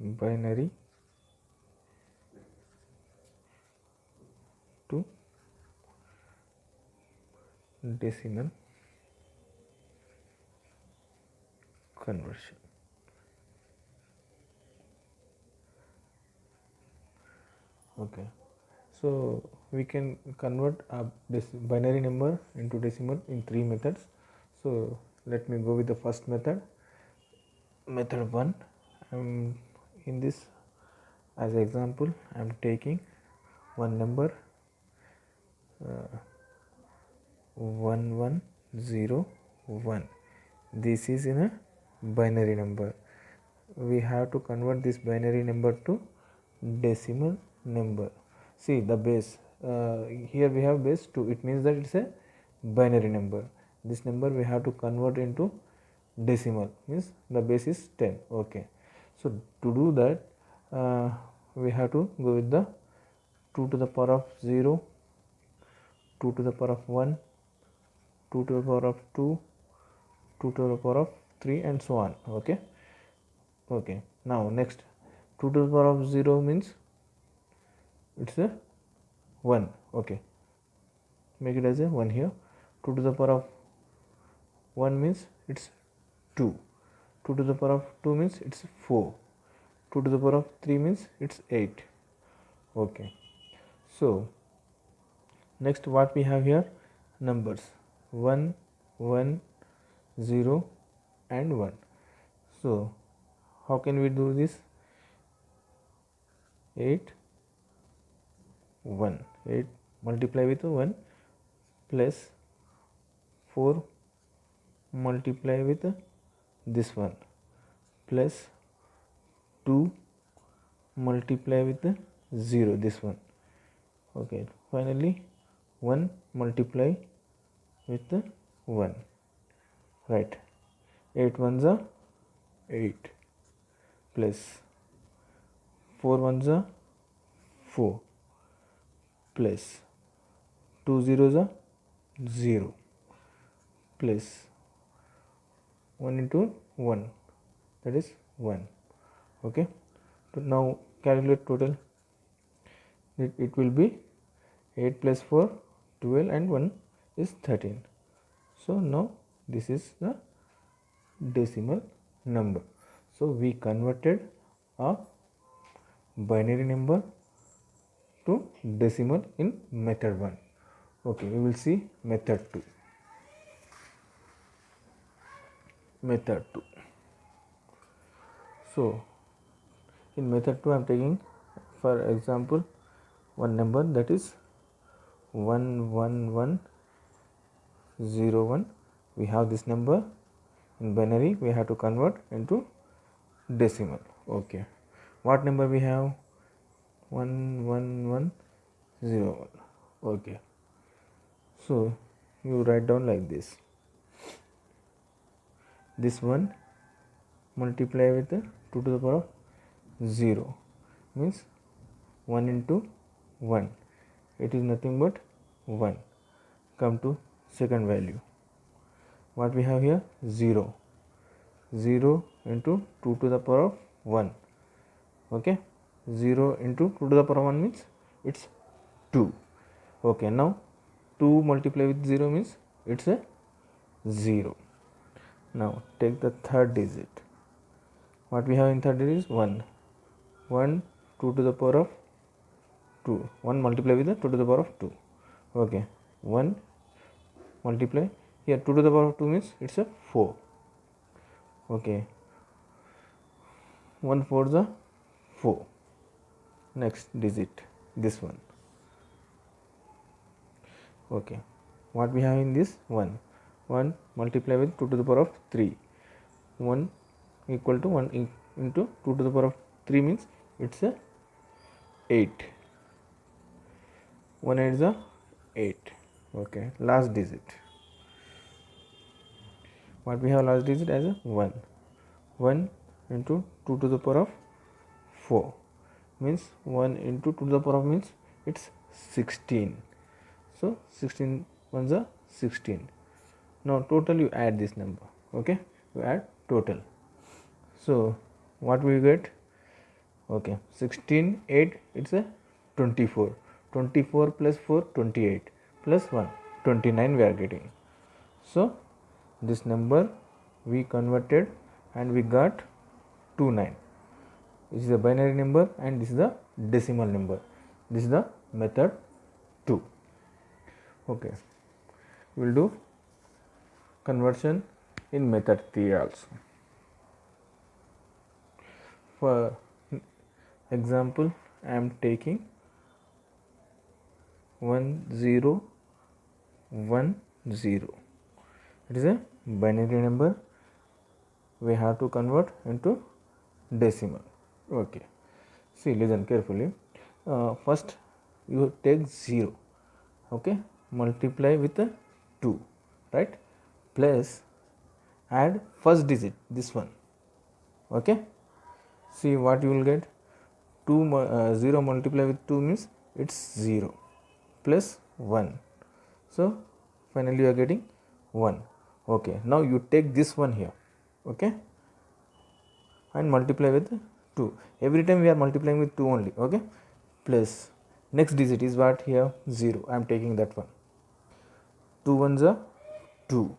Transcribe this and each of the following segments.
binary to decimal conversion. Okay, so we can convert this binary number into decimal in 3 methods. So let me go with the first method. Method 1, in this as example I am taking one number 1101. This is in a binary number. We have to convert this binary number to decimal number. See the base, here we have base 2, it means that it's a binary number. This number we have to convert into decimal, means the base is 10. Okay, so to do that we have to go with the 2 to the power of 0, 2 to the power of 1, 2 to the power of 2, 2 to the power of 3, and so on. Okay, now next 2 to the power of 0 means it's a 1. Okay, make it as a 1 here. 2 to the power of 1 means it's 2. 2 to the power of 2 means it's 4. 2 to the power of 3 means it's 8. Okay, so next what we have here, numbers 1, 1, 0 and 1. So how can we do this? 8 multiply with 1 plus 4 multiply with this one plus 2 multiply with 0, this one. Okay, finally 1 multiply with 1, right? 8 ones are 8 plus 4 ones are 4 plus 2 zeros are 0 plus 1 into 1, that is 1. Okay, so now calculate total. It will be 8 plus 4, 12, and 1 is 13. So now this is the decimal number. So we converted a binary number to decimal in method 1. Okay, we will see method 2. Method 2. So in method 2 I am taking for example one number, that is 11101. We have this number in binary, we have to convert into decimal. Okay, what number we have? 11101. Okay, so you write down like this. This one multiply with 2 to the power of 0 means 1 into 1, it is nothing but 1. Come to second value, what we have here? 0 into 2 to the power of 1. Okay, 0 into 2 to the power of 1 means it's 2. Okay, now 2 multiply with 0 means it's a 0. Now take the third digit. What we have in third digit is 1. 1 2 to the power of 2. 1 multiply with the 2 to the power of 2. Okay, 1 multiply here 2 to the power of 2 means it's a 4. Okay, 1 4 is a 4. Next digit, this one. Okay, what we have in this? 1 multiply with 2 to the power of 3. 1 equal to 1 into 2 to the power of 3 means it's a 8. 1 8 is a 8. Okay, last digit. What we have last digit as a 1. 1 into 2 to the power of 4 means 1 into 2 to the power of means it's 16. So 16 ones are 16. Now total you add this number. Okay, you add total. So what we get? Okay, 16 8 it's a 24. 24 plus 4 28 plus 1 29 we are getting. So this number we converted and we got 29. This is a binary number and this is the decimal number. This is the method 2. Okay, we will do conversion in method 3 also. For example, I am taking 1010. It is a binary number. We have to convert into decimal. Okay, see, listen carefully. First you take 0, okay, multiply with a 2, right, plus add first digit, this one, okay. See what you will get. 0 multiply with 2 means it's 0 plus 1. So finally you are getting 1. Okay, now you take this one here, okay, and multiply with 2. Every time we are multiplying with 2 only, okay, plus next digit is what here, 0. I am taking that one. 2 ones are 2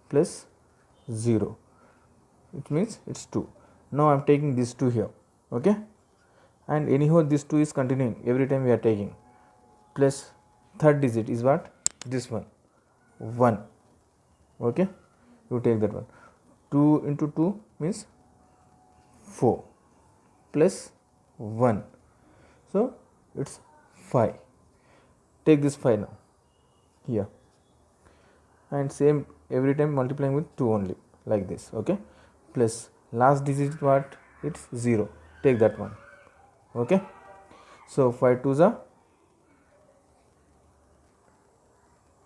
plus 0, it means it's 2. Now I am taking this 2 here, okay, and anyhow this 2 is continuing every time we are taking, plus third digit is what, this one, 1, okay, you take that one. 2 into 2 means 4 plus 1, so it's 5. Take this 5 now here, and same every time multiplying with 2 only, like this, okay, plus last digit what, it's 0, take that one, okay. So 5 2s are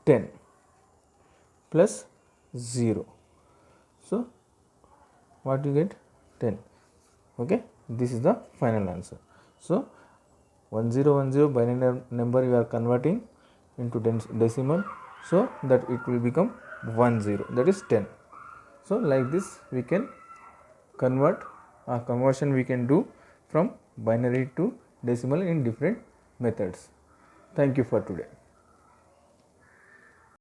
10 plus 0, so what you get, 10, okay. This is the final answer. So 1010 binary number you are converting into decimal, so that it will become 10, that is 10. So like this we can convert, conversion we can do from binary to decimal in different methods. Thank you for today.